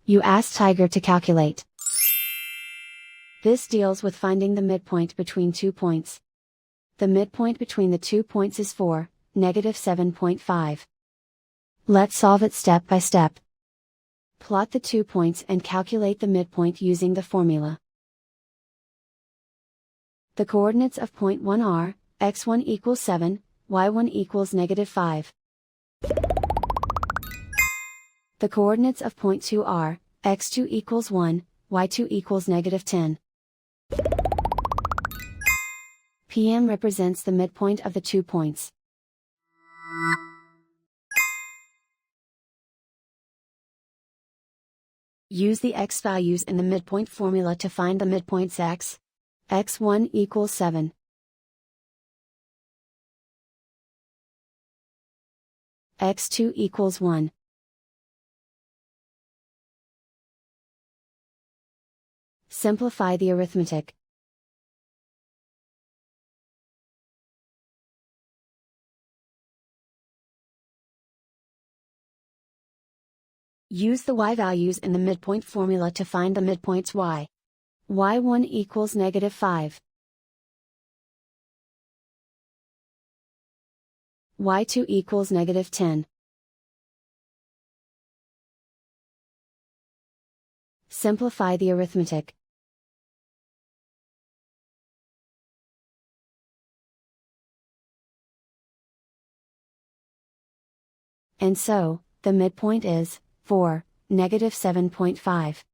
You ask Tiger to calculate. This deals with finding the midpoint between 2 points. The midpoint between the 2 points is 4, -7.5. Let's solve it step by step. Plot the 2 points and calculate the midpoint using the formula. The coordinates of point 1 are, x1 equals 7, y1 equals -5. The coordinates of point 2 are, x2 equals 1, y2 equals -10. PM represents the midpoint of the 2 points. Use the x values in the midpoint formula to find the midpoints x1 equals 7. x2 equals 1. Simplify the arithmetic. Use the y values in the midpoint formula to find the midpoints y1 equals -5. y2 equals -10. Simplify the arithmetic. And so, the midpoint is 4, -7.5.